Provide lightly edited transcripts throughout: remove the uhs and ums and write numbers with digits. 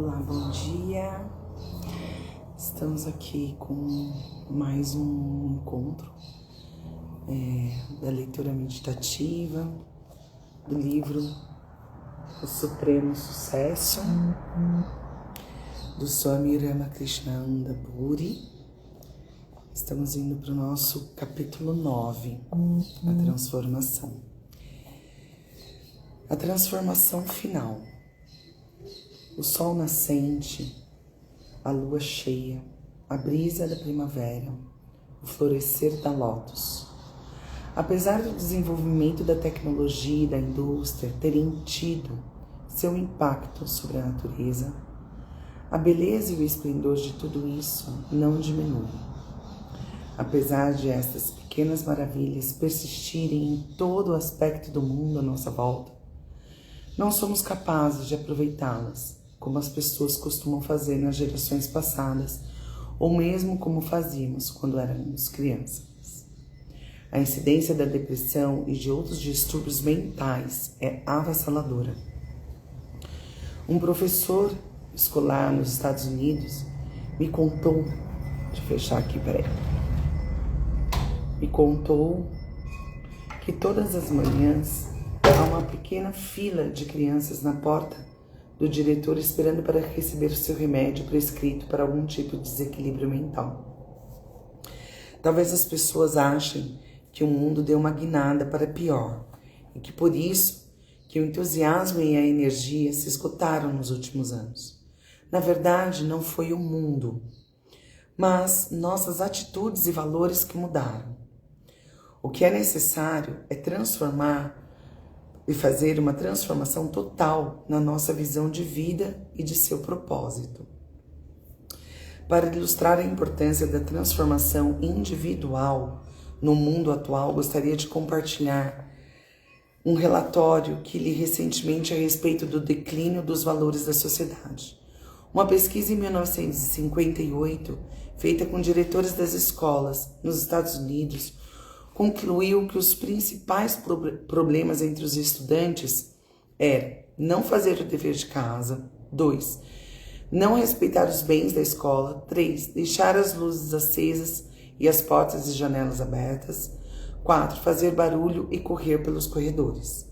Olá, bom dia. Estamos aqui com mais um encontro da leitura meditativa do livro O Supremo Sucesso, do Swami Ramakrishnanda Puri. Estamos indo para o nosso capítulo 9, a transformação. A transformação final. O sol nascente, a lua cheia, a brisa da primavera, o florescer da lótus. Apesar do desenvolvimento da tecnologia e da indústria terem tido seu impacto sobre a natureza, a beleza e o esplendor de tudo isso não diminuem. Apesar de estas pequenas maravilhas persistirem em todo o aspecto do mundo à nossa volta, não somos capazes de aproveitá-las, como as pessoas costumam fazer nas gerações passadas, ou mesmo como fazíamos quando éramos crianças. A incidência da depressão e de outros distúrbios mentais é avassaladora. Um professor escolar nos Estados Unidos me contou que todas as manhãs há uma pequena fila de crianças na porta do diretor esperando para receber o seu remédio prescrito para algum tipo de desequilíbrio mental. Talvez as pessoas achem que o mundo deu uma guinada para pior e que por isso que o entusiasmo e a energia se esgotaram nos últimos anos. Na verdade, não foi o mundo, mas nossas atitudes e valores que mudaram. O que é necessário é transformar e fazer uma transformação total na nossa visão de vida e de seu propósito. Para ilustrar a importância da transformação individual no mundo atual, gostaria de compartilhar um relatório que li recentemente a respeito do declínio dos valores da sociedade. Uma pesquisa em 1958, feita com diretores das escolas nos Estados Unidos, concluiu que os principais problemas entre os estudantes eram não fazer o dever de casa, 2, não respeitar os bens da escola, 3, deixar as luzes acesas e as portas e janelas abertas, 4, fazer barulho e correr pelos corredores.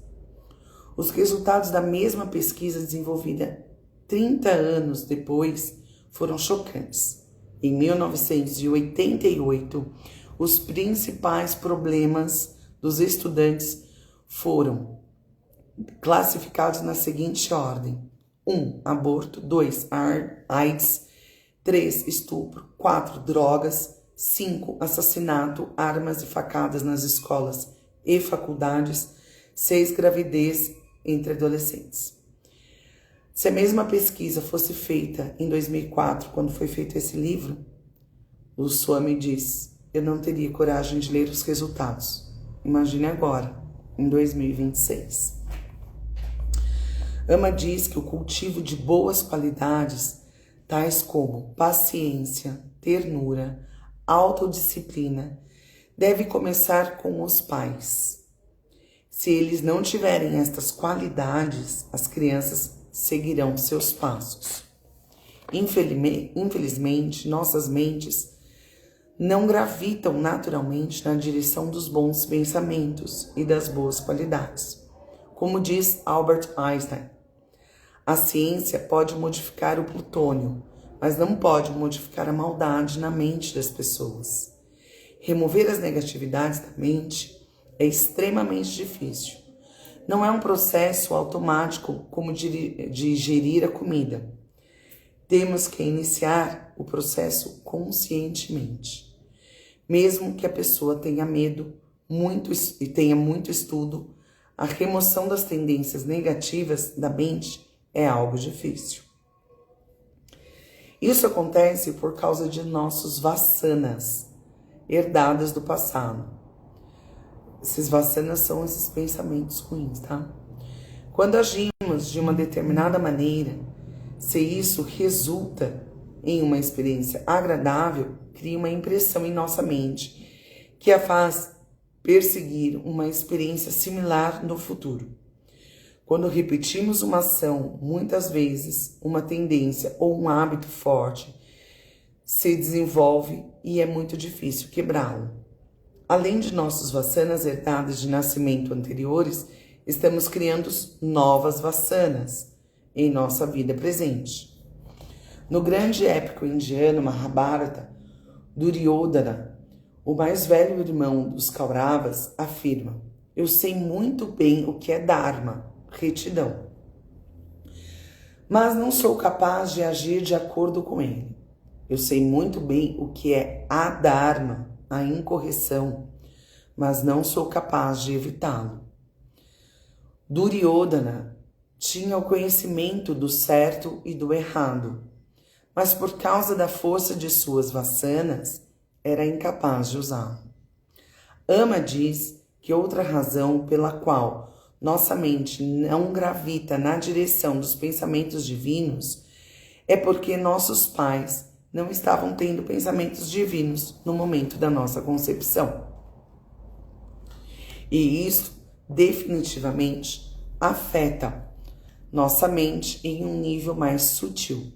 Os resultados da mesma pesquisa desenvolvida 30 anos depois foram chocantes. Em 1988, os principais problemas dos estudantes foram classificados na seguinte ordem: 1. Aborto, 2. AIDS, 3. Estupro, 4. Drogas, 5. Assassinato, armas e facadas nas escolas e faculdades, 6. Gravidez entre adolescentes. Se a mesma pesquisa fosse feita em 2004, quando foi feito esse livro, o Swami diz: eu não teria coragem de ler os resultados. Imagine agora, em 2026. Ama diz que o cultivo de boas qualidades, tais como paciência, ternura, autodisciplina, deve começar com os pais. Se eles não tiverem estas qualidades, as crianças seguirão seus passos. Infelizmente, nossas mentes não gravitam naturalmente na direção dos bons pensamentos e das boas qualidades. Como diz Albert Einstein, a ciência pode modificar o plutônio, mas não pode modificar a maldade na mente das pessoas. Remover as negatividades da mente é extremamente difícil. Não é um processo automático como digerir a comida. Temos que iniciar o processo conscientemente. Mesmo que a pessoa tenha medo e tenha muito estudo, a remoção das tendências negativas da mente é algo difícil. Isso acontece por causa de nossos vasanas, herdadas do passado. Esses vasanas são esses pensamentos ruins, tá? Quando agimos de uma determinada maneira, se isso resulta em uma experiência agradável, cria uma impressão em nossa mente que a faz perseguir uma experiência similar no futuro. Quando repetimos uma ação, muitas vezes uma tendência ou um hábito forte se desenvolve e é muito difícil quebrá-lo. Além de nossos vassanas herdadas de nascimento anteriores, estamos criando novas vassanas em nossa vida presente. No grande épico indiano Mahabharata, Duryodhana, o mais velho irmão dos Kauravas, afirma: eu sei muito bem o que é Dharma, retidão, mas não sou capaz de agir de acordo com ele. Eu sei muito bem o que é adharma, a incorreção, mas não sou capaz de evitá-lo. Duryodhana tinha o conhecimento do certo e do errado, mas por causa da força de suas vassanas, era incapaz de usá-lo. Ama diz que outra razão pela qual nossa mente não gravita na direção dos pensamentos divinos é porque nossos pais não estavam tendo pensamentos divinos no momento da nossa concepção. E isso definitivamente afeta nossa mente em um nível mais sutil.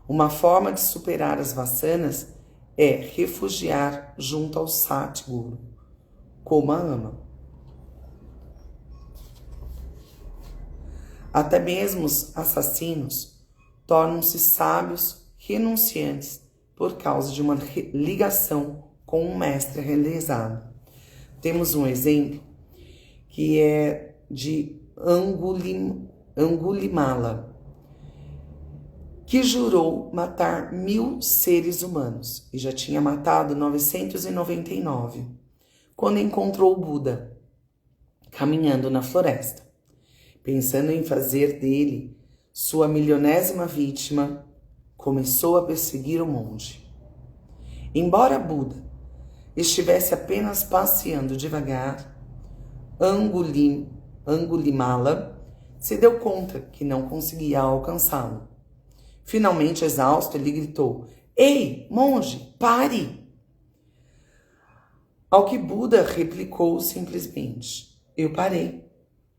Uma forma de superar as vassanas é refugiar junto ao Satguru, como a ama. Até mesmo os assassinos tornam-se sábios renunciantes por causa de uma ligação com um mestre realizado. Temos um exemplo que é de Angulimala, que jurou matar 1000 seres humanos e já tinha matado 999, quando encontrou o Buda caminhando na floresta. Pensando em fazer dele sua milionésima vítima, começou a perseguir o monge. Embora Buda estivesse apenas passeando devagar, Angulimala se deu conta que não conseguia alcançá-lo. Finalmente, exausto, ele gritou: "Ei, monge, pare!" Ao que Buda replicou simplesmente: "Eu parei.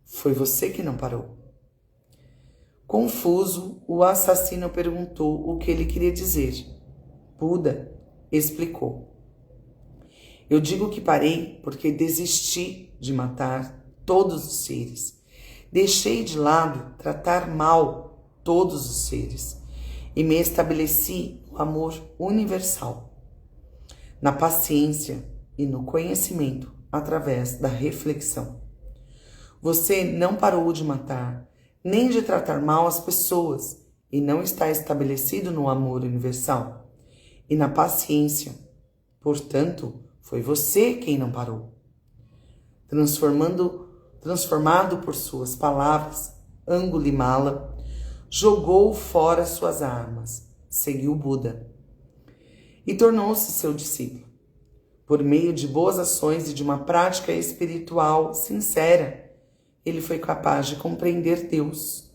Foi você que não parou." Confuso, o assassino perguntou o que ele queria dizer. Buda explicou: "Eu digo que parei porque desisti de matar todos os seres. Deixei de lado tratar mal todos os seres e me estabeleci no amor universal, na paciência e no conhecimento através da reflexão. Você não parou de matar, nem de tratar mal as pessoas e não está estabelecido no amor universal e na paciência. Portanto, foi você quem não parou." Transformado por suas palavras, Angulimala jogou fora suas armas, seguiu Buda e tornou-se seu discípulo. Por meio de boas ações e de uma prática espiritual sincera, ele foi capaz de compreender Deus.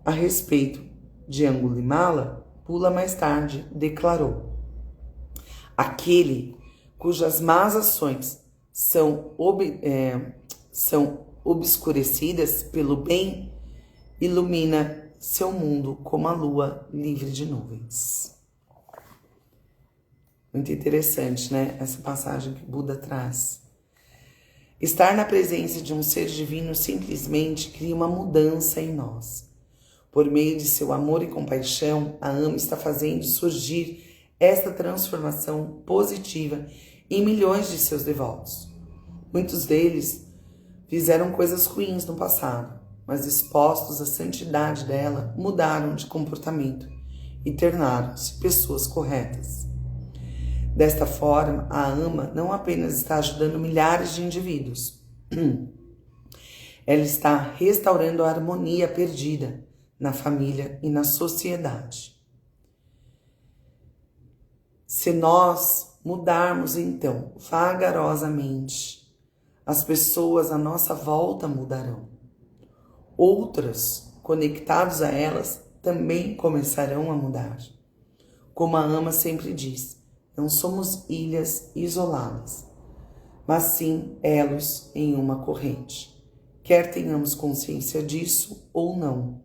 A respeito de Angulimala, Buda mais tarde declarou: "Aquele cujas más ações são obscurecidas pelo bem, ilumina seu mundo como a lua livre de nuvens." Muito interessante, né? Essa passagem que Buda traz. Estar na presença de um ser divino simplesmente cria uma mudança em nós. Por meio de seu amor e compaixão, a Ama está fazendo surgir esta transformação positiva em milhões de seus devotos. Muitos deles fizeram coisas ruins no passado, mas expostos à santidade dela, mudaram de comportamento e tornaram-se pessoas corretas. Desta forma, a Ama não apenas está ajudando milhares de indivíduos, ela está restaurando a harmonia perdida na família e na sociedade. Se nós mudarmos, então, vagarosamente, as pessoas à nossa volta mudarão. Outras, conectadas a elas, também começarão a mudar. Como a Ama sempre diz, não somos ilhas isoladas, mas sim elos em uma corrente. quer tenhamos consciência disso ou não.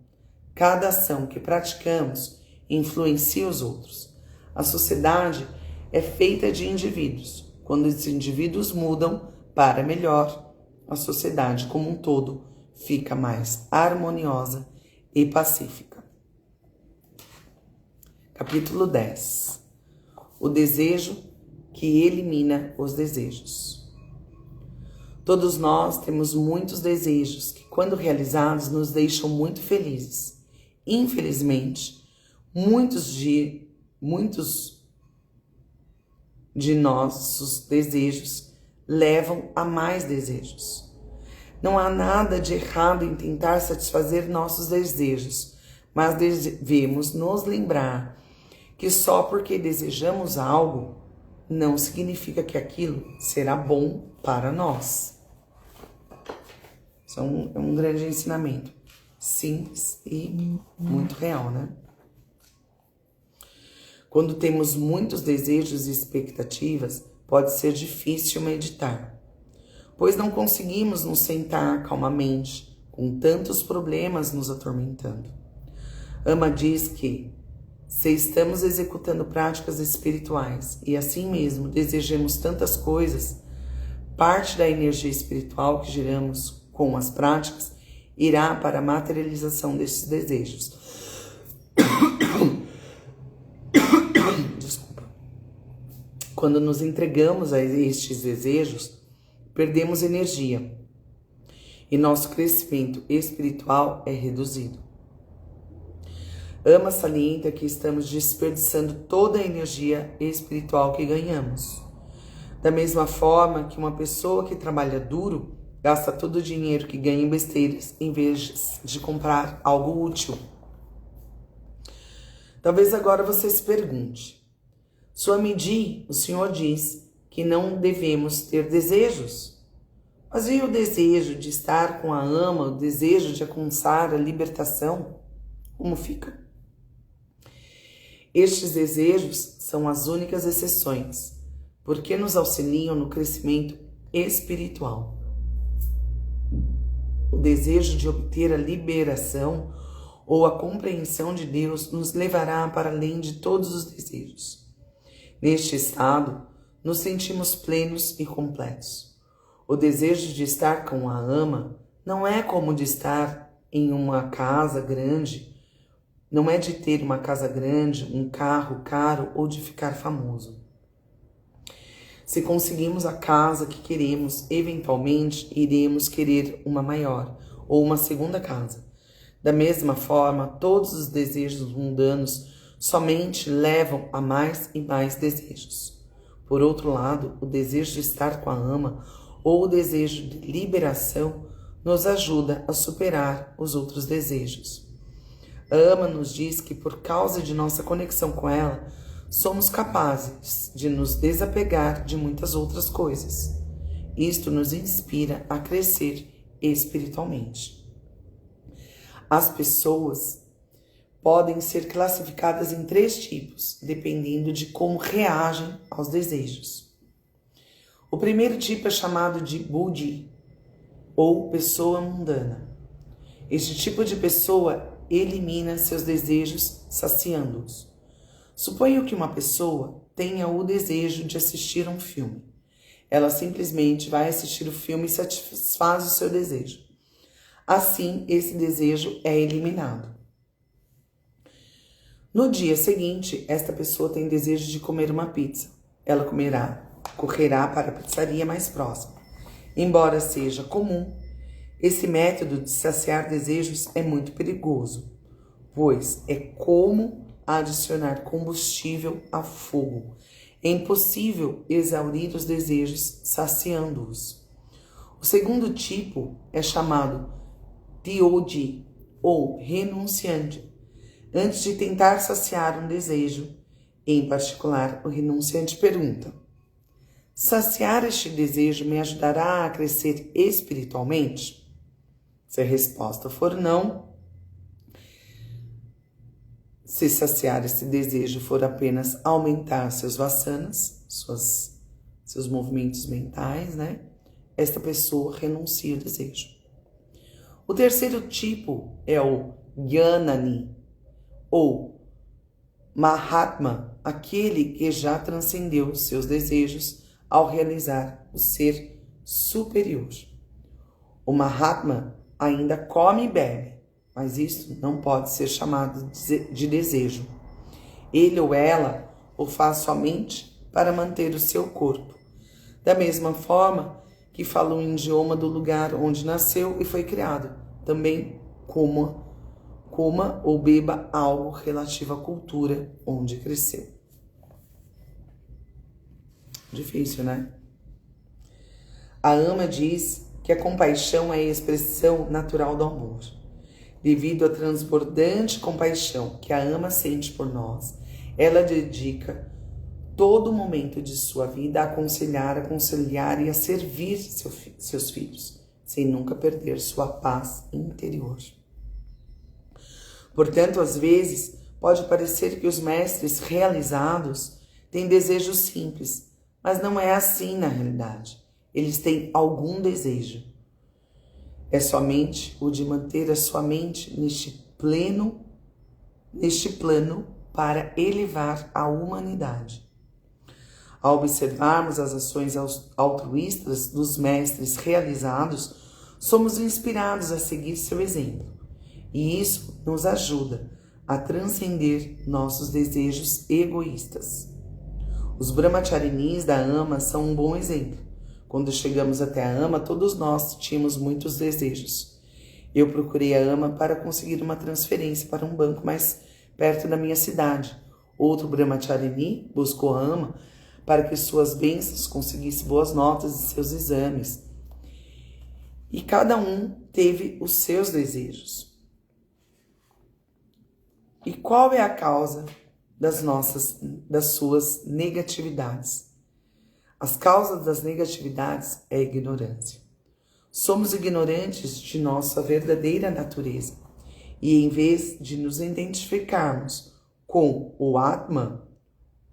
Cada ação que praticamos influencia os outros. A sociedade é feita de indivíduos. Quando os indivíduos mudam para melhor, a sociedade como um todo fica mais harmoniosa e pacífica. Capítulo 10. O desejo que elimina os desejos. Todos nós temos muitos desejos que, quando realizados, nos deixam muito felizes. Infelizmente, muitos de nossos desejos levam a mais desejos. Não há nada de errado em tentar satisfazer nossos desejos, mas devemos nos lembrar que só porque desejamos algo não significa que aquilo será bom para nós. Isso é um grande ensinamento, simples e muito real, né? Quando temos muitos desejos e expectativas, pode ser difícil meditar, pois não conseguimos nos sentar calmamente, com tantos problemas nos atormentando. Ama diz que, se estamos executando práticas espirituais e assim mesmo desejamos tantas coisas, parte da energia espiritual que geramos com as práticas irá para a materialização desses desejos. Desculpa. Quando nos entregamos a estes desejos, perdemos energia e nosso crescimento espiritual é reduzido. Ama salienta que estamos desperdiçando toda a energia espiritual que ganhamos. Da mesma forma que uma pessoa que trabalha duro gasta todo o dinheiro que ganha em besteiras em vez de comprar algo útil. Talvez agora você se pergunte: Swami Ji, o senhor diz que não devemos ter desejos. Mas e o desejo de estar com a ama, o desejo de alcançar a libertação? Como fica? Estes desejos são as únicas exceções, porque nos auxiliam no crescimento espiritual. O desejo de obter a liberação ou a compreensão de Deus nos levará para além de todos os desejos. Neste estado, nos sentimos plenos e completos. O desejo de estar com a ama não é como de estar em uma casa grande, não é de ter uma casa grande, um carro caro ou de ficar famoso. Se conseguimos a casa que queremos, eventualmente iremos querer uma maior ou uma segunda casa. Da mesma forma, todos os desejos mundanos somente levam a mais e mais desejos. Por outro lado, o desejo de estar com a ama ou o desejo de liberação nos ajuda a superar os outros desejos. A ama nos diz que, por causa de nossa conexão com ela, somos capazes de nos desapegar de muitas outras coisas. Isto nos inspira a crescer espiritualmente. As pessoas podem ser classificadas em 3 tipos, dependendo de como reagem aos desejos. O primeiro tipo é chamado de Buddhi, ou pessoa mundana. Este tipo de pessoa elimina seus desejos saciando-os. Suponha que uma pessoa tenha o desejo de assistir um filme. Ela simplesmente vai assistir o filme e satisfaz o seu desejo. Assim, esse desejo é eliminado. No dia seguinte, esta pessoa tem desejo de comer uma pizza. Ela correrá para a pizzaria mais próxima. Embora seja comum, esse método de saciar desejos é muito perigoso, pois é como adicionar combustível a fogo. É impossível exaurir os desejos saciando-os. O segundo tipo é chamado Tyodi, ou renunciante. Antes de tentar saciar um desejo, em particular, o renunciante pergunta: saciar este desejo me ajudará a crescer espiritualmente? Se a resposta for não, se saciar esse desejo for apenas aumentar seus vasanas, seus movimentos mentais, né? Esta pessoa renuncia ao desejo. O terceiro tipo é o Jnani, ou Mahatma, aquele que já transcendeu seus desejos ao realizar o ser superior. O Mahatma ainda come e bebe, mas isso não pode ser chamado de desejo. Ele ou ela o faz somente para manter o seu corpo, da mesma forma que fala um idioma do lugar onde nasceu e foi criado. Também coma ou beba algo relativo à cultura onde cresceu. Difícil, né? A Ama diz que a compaixão é a expressão natural do amor. Devido à transbordante compaixão que a Ama sente por nós, ela dedica todo momento de sua vida a aconselhar e a servir seus filhos, sem nunca perder sua paz interior. Portanto, às vezes, pode parecer que os mestres realizados têm desejos simples, mas não é assim na realidade. Eles têm algum desejo. É somente o de manter a sua mente neste plano para elevar a humanidade. Ao observarmos as ações altruístas dos mestres realizados, somos inspirados a seguir seu exemplo. E isso nos ajuda a transcender nossos desejos egoístas. Os brahmacharinis da Ama são um bom exemplo. Quando chegamos até a Ama, todos nós tínhamos muitos desejos. Eu procurei a Ama para conseguir uma transferência para um banco mais perto da minha cidade. Outro brahmacharini buscou a Ama para que suas bênçãos conseguissem boas notas em seus exames. E cada um teve os seus desejos. E qual é a causa das suas negatividades? As causas das negatividades é a ignorância. Somos ignorantes de nossa verdadeira natureza. E em vez de nos identificarmos com o Atman,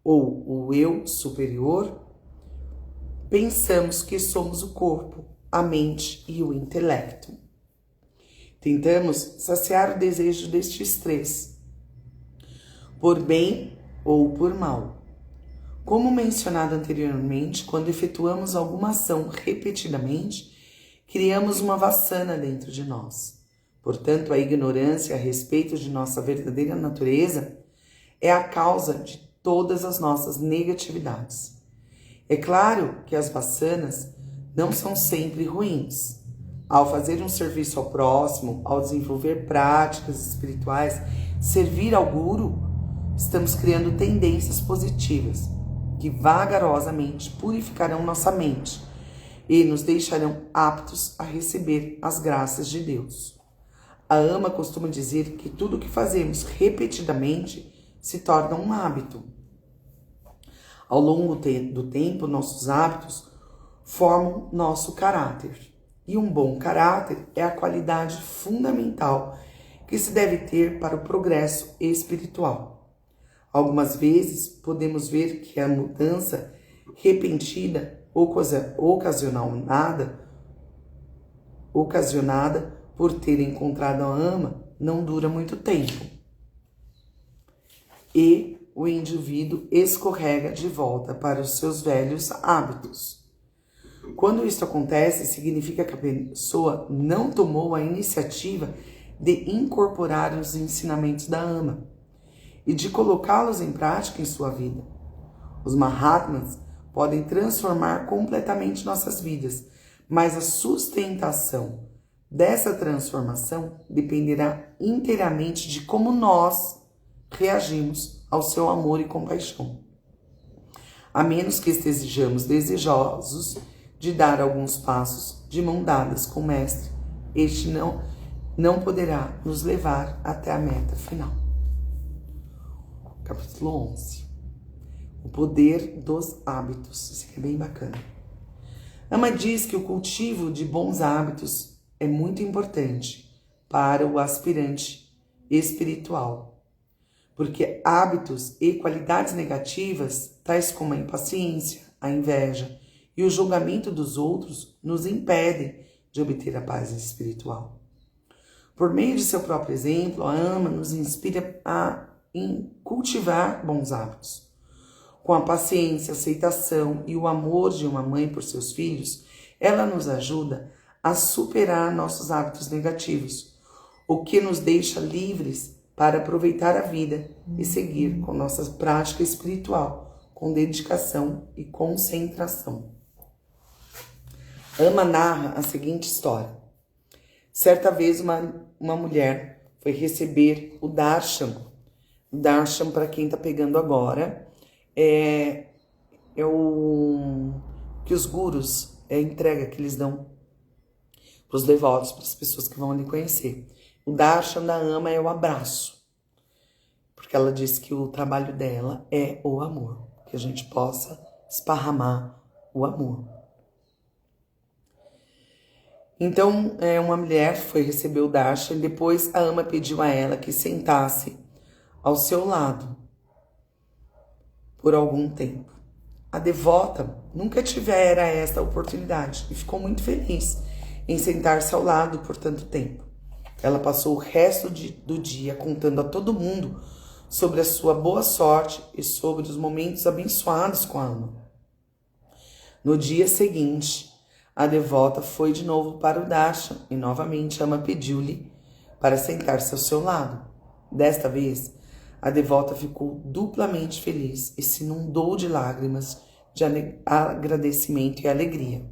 ou o eu superior, pensamos que somos o corpo, a mente e o intelecto. Tentamos saciar o desejo destes três, por bem ou por mal. Como mencionado anteriormente, quando efetuamos alguma ação repetidamente, criamos uma vassana dentro de nós. Portanto, a ignorância a respeito de nossa verdadeira natureza é a causa de todas as nossas negatividades. É claro que as vassanas não são sempre ruins. Ao fazer um serviço ao próximo, ao desenvolver práticas espirituais, servir ao Guru, estamos criando tendências positivas que vagarosamente purificarão nossa mente e nos deixarão aptos a receber as graças de Deus. A Ama costuma dizer que tudo o que fazemos repetidamente se torna um hábito. Ao longo do tempo, nossos hábitos formam nosso caráter. E um bom caráter é a qualidade fundamental que se deve ter para o progresso espiritual. Algumas vezes podemos ver que a mudança repentina, ocasionada por ter encontrado a Ama, não dura muito tempo. E o indivíduo escorrega de volta para os seus velhos hábitos. Quando isso acontece, significa que a pessoa não tomou a iniciativa de incorporar os ensinamentos da Ama e de colocá-los em prática em sua vida. Os Mahatmas podem transformar completamente nossas vidas, mas a sustentação dessa transformação dependerá inteiramente de como nós reagimos ao seu amor e compaixão. A menos que estejamos desejosos de dar alguns passos de mão dadas com o Mestre, este não poderá nos levar até a meta final. Capítulo 11. O poder dos hábitos. Isso aqui é bem bacana. Ama diz que o cultivo de bons hábitos é muito importante para o aspirante espiritual, porque hábitos e qualidades negativas, tais como a impaciência, a inveja e o julgamento dos outros, nos impedem de obter a paz espiritual. Por meio de seu próprio exemplo, a Ama nos inspira em cultivar bons hábitos. Com a paciência, aceitação e o amor de uma mãe por seus filhos, ela nos ajuda a superar nossos hábitos negativos, o que nos deixa livres para aproveitar a vida e seguir com nossa prática espiritual, com dedicação e concentração. Ama narra a seguinte história. Certa vez uma mulher foi receber o darshan. O darshan, para quem está pegando agora, é o que os gurus, é a entrega que eles dão para os devotos, para as pessoas que vão ali conhecer. O darshan da Ama é o abraço, porque ela diz que o trabalho dela é o amor, que a gente possa esparramar o amor. Então, uma mulher foi receber o darshan e depois a Ama pediu a ela que sentasse ao seu lado por algum tempo. A devota nunca tivera esta oportunidade e ficou muito feliz em sentar-se ao lado por tanto tempo. Ela passou o resto do dia contando a todo mundo sobre a sua boa sorte e sobre os momentos abençoados com a Ama. No dia seguinte, a devota foi de novo para o darshan e novamente a Ama pediu-lhe para sentar-se ao seu lado. Desta vez, a devota ficou duplamente feliz e se inundou de lágrimas de agradecimento e alegria.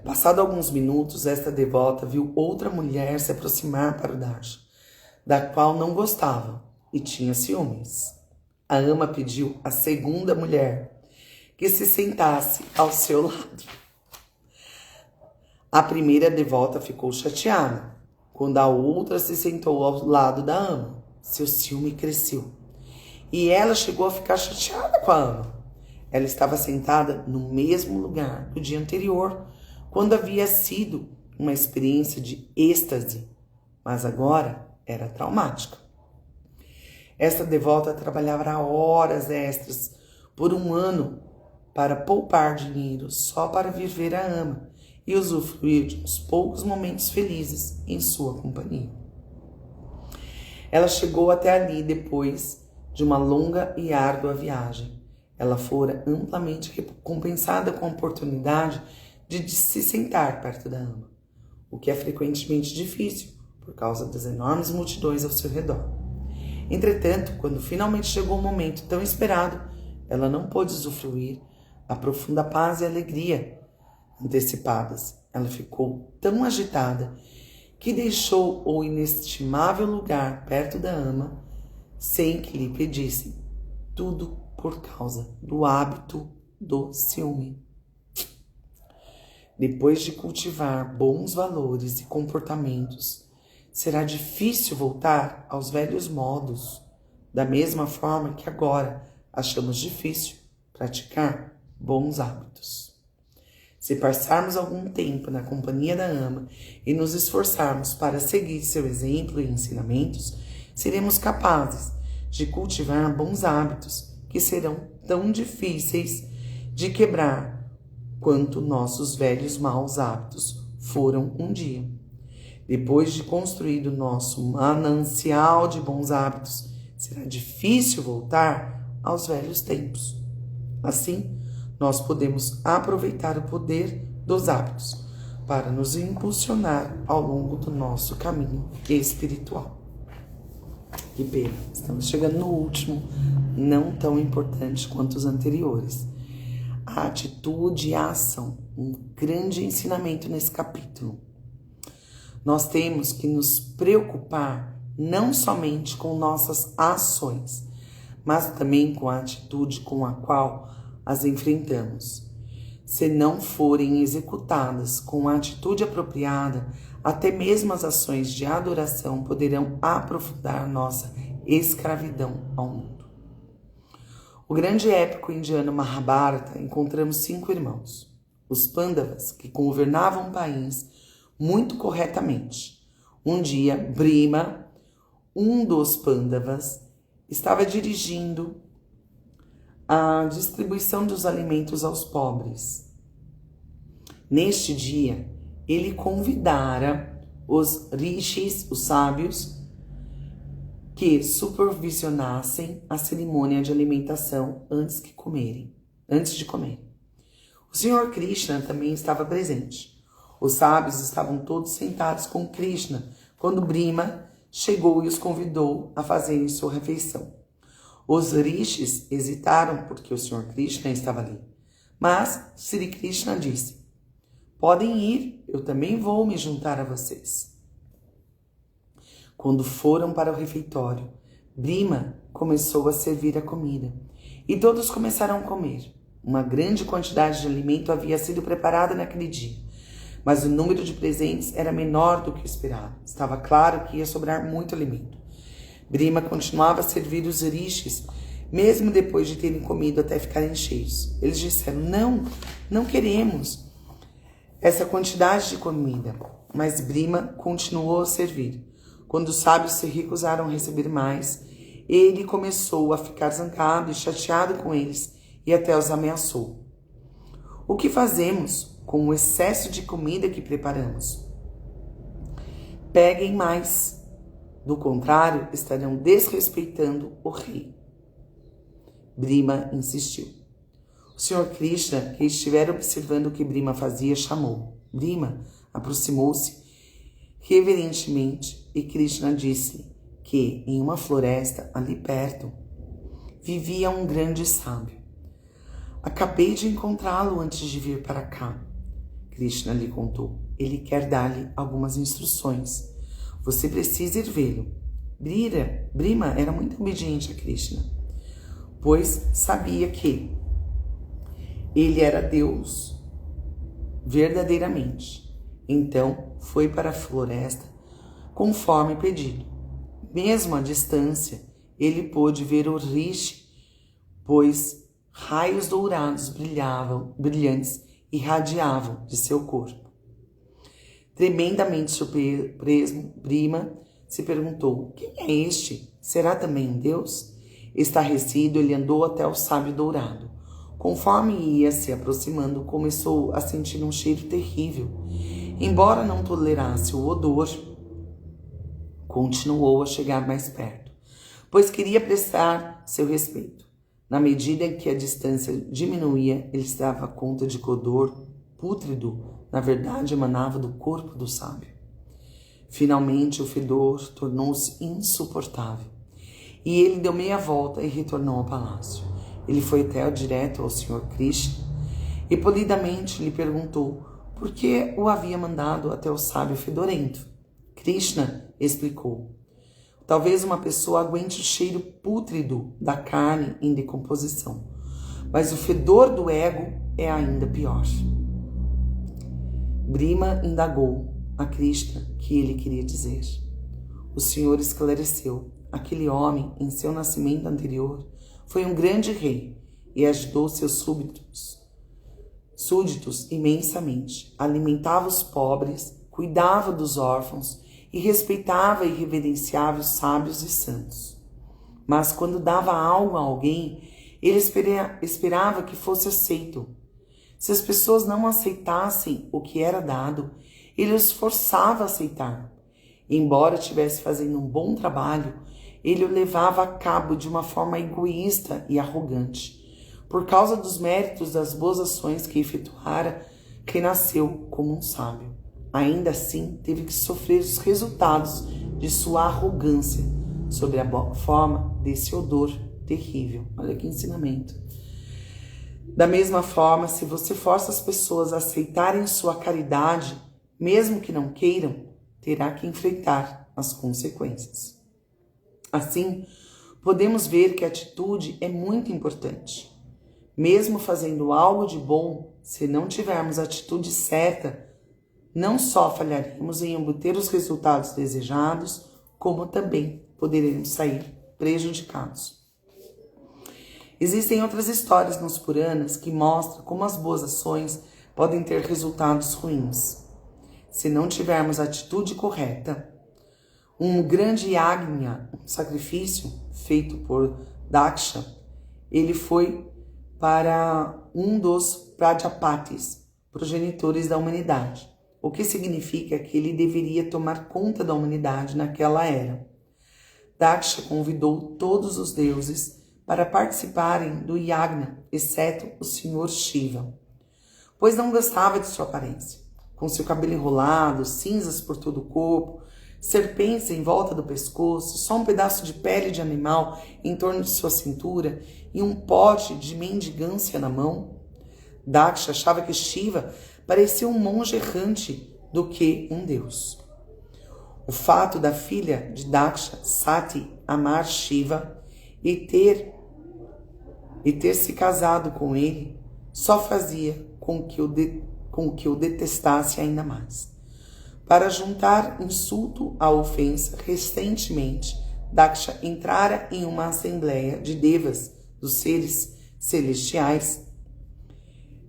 Passado alguns minutos, esta devota viu outra mulher se aproximar para o darshan, da qual não gostava e tinha ciúmes. A Ama pediu à segunda mulher que se sentasse ao seu lado. A primeira devota ficou chateada quando a outra se sentou ao lado da Ama. Seu ciúme cresceu e ela chegou a ficar chateada com a Ama. Ela estava sentada no mesmo lugar do dia anterior, quando havia sido uma experiência de êxtase, mas agora era traumática. Esta devota trabalhava horas extras por um ano para poupar dinheiro só para vir ver a Ama e usufruir de uns poucos momentos felizes em sua companhia. Ela chegou até ali depois de uma longa e árdua viagem. Ela fora amplamente recompensada com a oportunidade de se sentar perto da Ama, o que é frequentemente difícil por causa das enormes multidões ao seu redor. Entretanto, quando finalmente chegou o momento tão esperado, ela não pôde usufruir a profunda paz e alegria antecipadas. Ela ficou tão agitada que deixou o inestimável lugar perto da Ama sem que lhe pedisse, tudo por causa do hábito do ciúme. Depois de cultivar bons valores e comportamentos, será difícil voltar aos velhos modos, da mesma forma que agora achamos difícil praticar bons hábitos. Se passarmos algum tempo na companhia da Ama e nos esforçarmos para seguir seu exemplo e ensinamentos, seremos capazes de cultivar bons hábitos que serão tão difíceis de quebrar quanto nossos velhos maus hábitos foram um dia. Depois de construído nosso manancial de bons hábitos, será difícil voltar aos velhos tempos. Assim, nós podemos aproveitar o poder dos hábitos para nos impulsionar ao longo do nosso caminho espiritual. Que pena, estamos chegando no último, não tão importante quanto os anteriores. A atitude e a ação, um grande ensinamento nesse capítulo. Nós temos que nos preocupar não somente com nossas ações, mas também com a atitude com a qual as enfrentamos. Se não forem executadas com a atitude apropriada, até mesmo as ações de adoração poderão aprofundar nossa escravidão ao mundo. O grande épico indiano Mahabharata encontramos 5 irmãos, os Pandavas, que governavam o país muito corretamente. Um dia, Brima, um dos Pandavas, estava dirigindo a distribuição dos alimentos aos pobres. Neste dia, ele convidara os rishis, os sábios, que supervisionassem a cerimônia de alimentação antes de comer. O Senhor Krishna também estava presente. Os sábios estavam todos sentados com Krishna quando Brima chegou e os convidou a fazerem sua refeição. Os rishis hesitaram porque o Senhor Krishna estava ali. Mas Sri Krishna disse: podem ir, eu também vou me juntar a vocês. Quando foram para o refeitório, Brima começou a servir a comida e todos começaram a comer. Uma grande quantidade de alimento havia sido preparada naquele dia, mas o número de presentes era menor do que o esperado. Estava claro que ia sobrar muito alimento. Brima continuava a servir os rishis, mesmo depois de terem comido até ficarem cheios. Eles disseram: não queremos essa quantidade de comida. Mas Brima continuou a servir. Quando os sábios se recusaram a receber mais, ele começou a ficar zangado e chateado com eles e até os ameaçou. O que fazemos com o excesso de comida que preparamos? Peguem mais. Do contrário, estarão desrespeitando o rei. Brima insistiu. O Senhor Krishna, que estivera observando o que Brima fazia, chamou. Brima aproximou-se reverentemente e Krishna disse que em uma floresta ali perto vivia um grande sábio. Acabei de encontrá-lo antes de vir para cá. Krishna lhe contou. Ele quer dar-lhe algumas instruções. Você precisa ir vê-lo. Brima era muito obediente a Krishna, pois sabia que ele era Deus verdadeiramente. Então foi para a floresta conforme pedido. Mesmo à distância, ele pôde ver o rishi, pois raios dourados brilhantes irradiavam de seu corpo. Tremendamente surpreso, Brima se perguntou: quem é este? Será também um deus? Estarrecido, ele andou até o sábio dourado. Conforme ia se aproximando, começou a sentir um cheiro terrível. Embora não tolerasse o odor, continuou a chegar mais perto, pois queria prestar seu respeito. Na medida em que a distância diminuía, ele se dava conta de que o odor pútrido, na verdade, emanava do corpo do sábio. Finalmente, o fedor tornou-se insuportável, e ele deu meia volta e retornou ao palácio. Ele foi até direto ao Sr. Krishna e polidamente lhe perguntou por que o havia mandado até o sábio fedorento. Krishna explicou: talvez uma pessoa aguente o cheiro pútrido da carne em decomposição, mas o fedor do ego é ainda pior. Brima indagou a Krishna o que ele queria dizer. O Senhor esclareceu: aquele homem, em seu nascimento anterior, foi um grande rei e ajudou seus súditos imensamente. Alimentava os pobres, cuidava dos órfãos e respeitava e reverenciava os sábios e santos. Mas quando dava algo a alguém, ele esperava que fosse aceito. Se as pessoas não aceitassem o que era dado, ele os forçava a aceitar. Embora estivesse fazendo um bom trabalho, ele o levava a cabo de uma forma egoísta e arrogante. Por causa dos méritos das boas ações que efetuara, renasceu como um sábio. Ainda assim, teve que sofrer os resultados de sua arrogância sob a forma desse odor terrível. Olha que ensinamento. Da mesma forma, se você força as pessoas a aceitarem sua caridade, mesmo que não queiram, terá que enfrentar as consequências. Assim, podemos ver que a atitude é muito importante. Mesmo fazendo algo de bom, se não tivermos a atitude certa, não só falharemos em obter os resultados desejados, como também poderemos sair prejudicados. Existem outras histórias nos Puranas que mostram como as boas ações podem ter resultados ruins. Se não tivermos a atitude correta, um grande yagna, um sacrifício feito por Daksha, ele foi para um dos Prajapatis, progenitores da humanidade. o que significa que ele deveria tomar conta da humanidade naquela era. Daksha convidou todos os deuses para participarem do yagna, exceto o Senhor Shiva, pois não gostava de sua aparência. Com seu cabelo enrolado, cinzas por todo o corpo, serpentes em volta do pescoço, só um pedaço de pele de animal em torno de sua cintura e um pote de mendigância na mão, Daksha achava que Shiva parecia um monge errante do que um deus. O fato da filha de Daksha, Sati, amar Shiva e ter se casado com ele só fazia com que o detestasse ainda mais. Para juntar insulto à ofensa, recentemente Daksha entrara em uma assembleia de devas, dos seres celestiais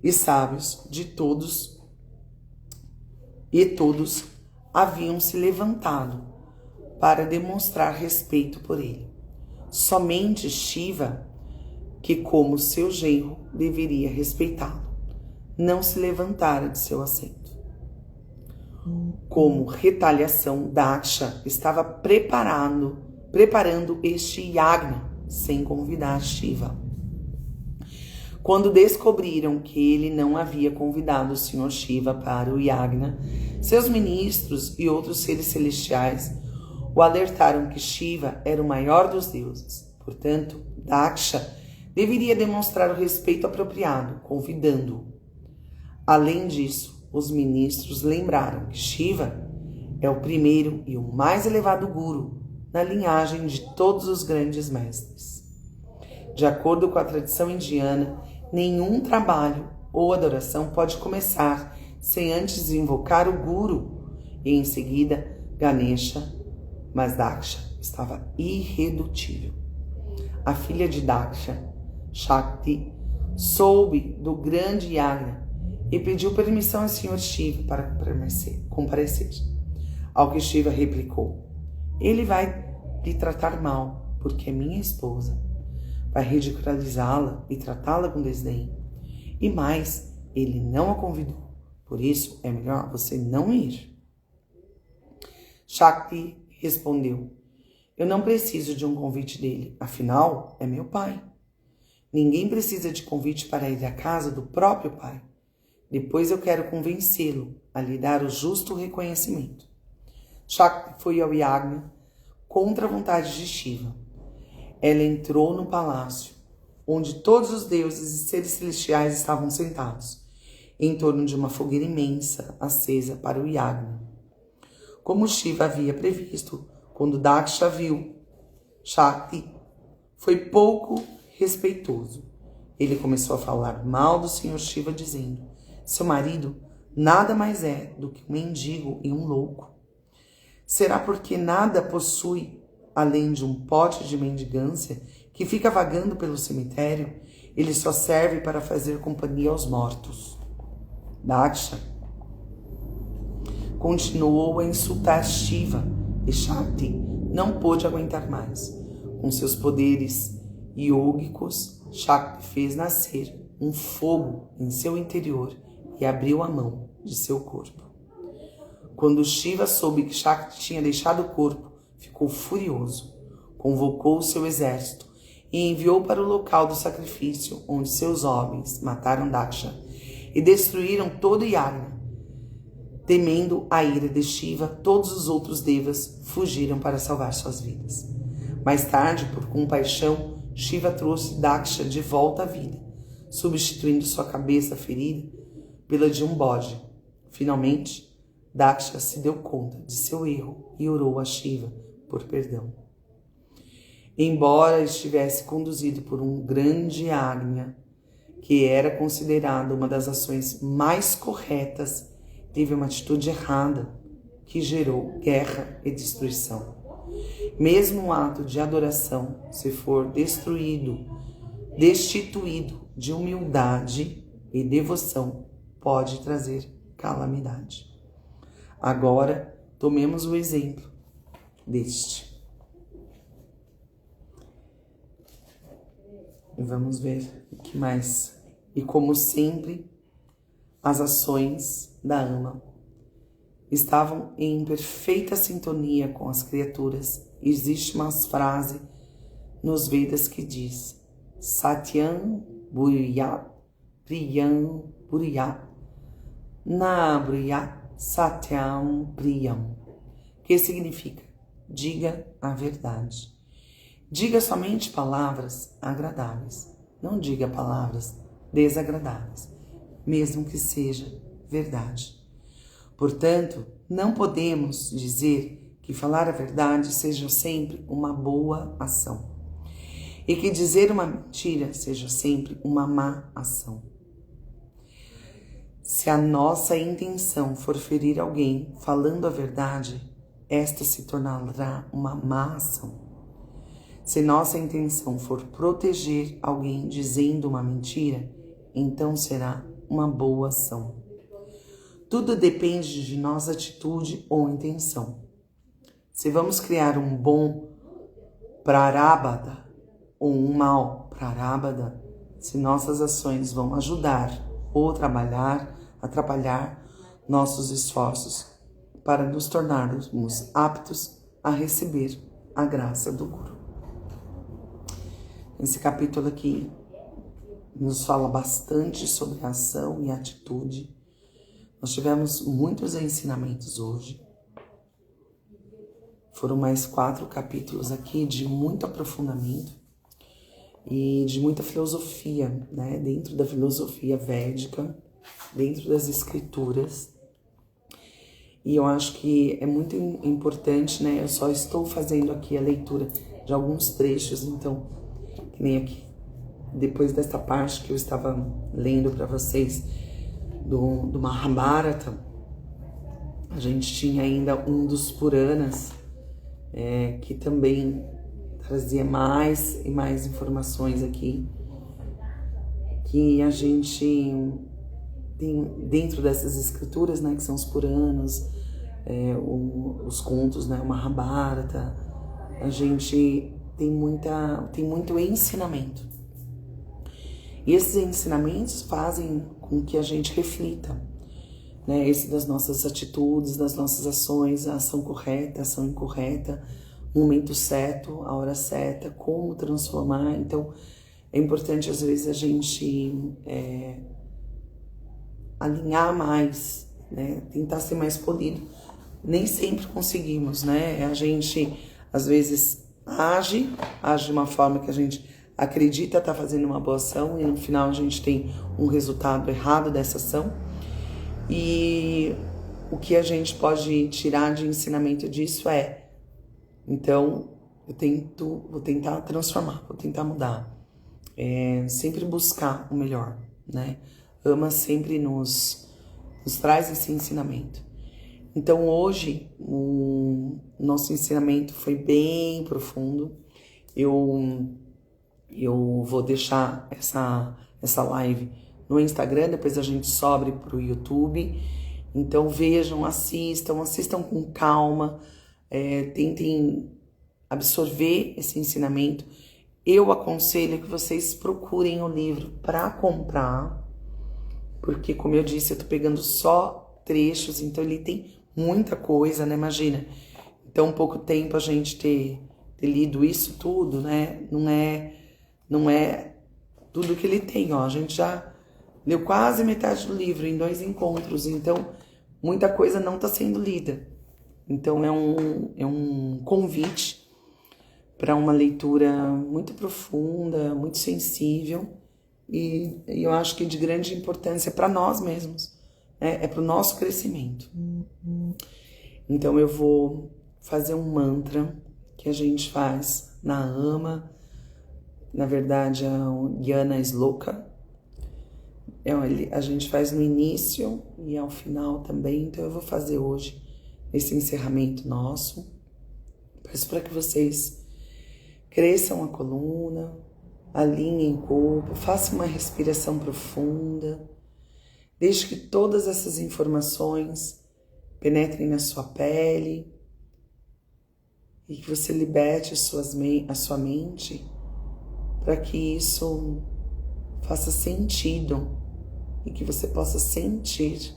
e sábios de todos, e todos haviam se levantado para demonstrar respeito por ele. Somente Shiva, que como seu genro deveria respeitá-lo, não se levantara de seu assento. Como retaliação, Daksha estava preparando este yagna sem convidar Shiva. Quando descobriram que ele não havia convidado o Senhor Shiva para o yagna, seus ministros e outros seres celestiais o alertaram que Shiva era o maior dos deuses. Portanto, Daksha deveria demonstrar o respeito apropriado, convidando-o. Além disso, os ministros lembraram que Shiva é o primeiro e o mais elevado guru na linhagem de todos os grandes mestres. De acordo com a tradição indiana, nenhum trabalho ou adoração pode começar sem antes invocar o Guru e em seguida Ganesha, mas Daksha estava irredutível. A filha de Daksha, Shakti, soube do grande yagna e pediu permissão ao Senhor Shiva para comparecer. Ao que Shiva replicou: ele vai lhe tratar mal, porque é minha esposa. Vai ridicularizá-la e tratá-la com desdém. E mais, ele não a convidou. Por isso, é melhor você não ir. Shakti respondeu: eu não preciso de um convite dele. Afinal, é meu pai. Ninguém precisa de convite para ir à casa do próprio pai. Depois eu quero convencê-lo a lhe dar o justo reconhecimento. Shakti foi ao yagna contra a vontade de Shiva. Ela entrou no palácio, onde todos os deuses e seres celestiais estavam sentados, em torno de uma fogueira imensa acesa para o yagna. Como Shiva havia previsto, quando Daksha viu Shakti, foi pouco respeitoso. Ele começou a falar mal do Senhor Shiva, dizendo: seu marido nada mais é do que um mendigo e um louco. Será porque nada possui além de um pote de mendigância que fica vagando pelo cemitério? Ele só serve para fazer companhia aos mortos. Daksha continuou a insultar Shiva e Shakti não pôde aguentar mais. Com seus poderes yógicos, Shakti fez nascer um fogo em seu interior e abriu a mão de seu corpo. Quando Shiva soube que Shakti tinha deixado o corpo, ficou furioso, convocou o seu exército e enviou para o local do sacrifício, onde seus homens mataram Daksha e destruíram todo Yagna. Temendo a ira de Shiva, todos os outros devas fugiram para salvar suas vidas. Mais tarde, por compaixão, Shiva trouxe Daksha de volta à vida, substituindo sua cabeça ferida pela de um bode. Finalmente, Daksha se deu conta de seu erro e orou a Shiva por perdão. Embora estivesse conduzido por um grande Yagna, que era considerado uma das ações mais corretas, teve uma atitude errada que gerou guerra e destruição. Mesmo um ato de adoração, se for destituído de humildade e devoção, pode trazer calamidade. Agora, tomemos o exemplo deste. E vamos ver o que mais. E como sempre, as ações da ama estavam em perfeita sintonia com as criaturas. Existe uma frase nos Vedas que diz: Satyam Buriyat Priyam Buriyat Na Buriyat Satyam Priyam, que significa: diga a verdade. Diga somente palavras agradáveis, não diga palavras desagradáveis, mesmo que seja verdade. Portanto, não podemos dizer que falar a verdade seja sempre uma boa ação e que dizer uma mentira seja sempre uma má ação. Se a nossa intenção for ferir alguém falando a verdade, esta se tornará uma má ação. Se nossa intenção for proteger alguém dizendo uma mentira, então será uma boa ação. Tudo depende de nossa atitude ou intenção. Se vamos criar um bom prarabdha ou um mau prarabdha, se nossas ações vão ajudar ou atrapalhar nossos esforços para nos tornarmos aptos a receber a graça do Guru. Esse capítulo aqui nos fala bastante sobre ação e atitude. Nós tivemos muitos ensinamentos hoje. Foram mais 4 capítulos aqui de muito aprofundamento e de muita filosofia, né? Dentro da filosofia védica, dentro das escrituras. E eu acho que é muito importante, né? Eu só estou fazendo aqui a leitura de alguns trechos, então, que nem aqui, depois desta parte que eu estava lendo para vocês do Mahabharata, a gente tinha ainda um dos Puranas, que também trazia mais e mais informações aqui, que a gente tem dentro dessas escrituras, né, que são os Puranas, os contos, né, o Mahabharata. A gente tem muito ensinamento. E esses ensinamentos fazem com que a gente reflita, né? Esse das nossas atitudes, das nossas ações, a ação correta, a ação incorreta, o momento certo, a hora certa, como transformar. Então, é importante às vezes a gente alinhar mais, né? Tentar ser mais polido. Nem sempre conseguimos, né? A gente, às vezes, age de uma forma que a gente acredita estar fazendo uma boa ação e no final a gente tem um resultado errado dessa ação. E o que a gente pode tirar de ensinamento disso então, vou tentar transformar, vou tentar mudar. Sempre buscar o melhor, né? Ama sempre nos traz esse ensinamento. Então hoje o nosso ensinamento foi bem profundo. Eu vou deixar essa live no Instagram, depois a gente sobe para o YouTube. Então vejam, assistam com calma, tentem absorver esse ensinamento. Eu aconselho que vocês procurem o livro para comprar, porque, como eu disse, eu tô pegando só trechos, então ele tem muita coisa, né? Imagina, em tão pouco tempo a gente ter lido isso tudo, né? Não é tudo que ele tem, ó. A gente já leu quase metade do livro em 2 encontros, então muita coisa não está sendo lida. Então é um convite para uma leitura muito profunda, muito sensível e eu acho que de grande importância para nós mesmos, né? É para o nosso crescimento. Então eu vou fazer um mantra que a gente faz na AMA, na verdade é o Gyana Sloka. A gente faz no início e ao final também, então eu vou fazer hoje esse encerramento nosso. Peço para que vocês cresçam a coluna, alinhem o corpo, façam uma respiração profunda, deixe que todas essas informações penetrem na sua pele e que você liberte a sua mente para que isso faça sentido e que você possa sentir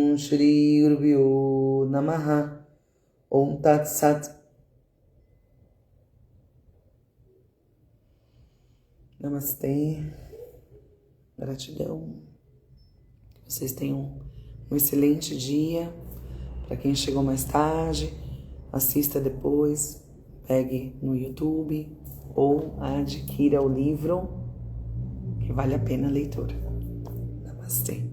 Shri Gurubhyo Namaha. Om Tat Sat. Namastê. Gratidão. Que vocês tenham um excelente dia. Para quem chegou mais tarde, assista depois, pegue no YouTube ou adquira o livro, que vale a pena a leitura. Namastê.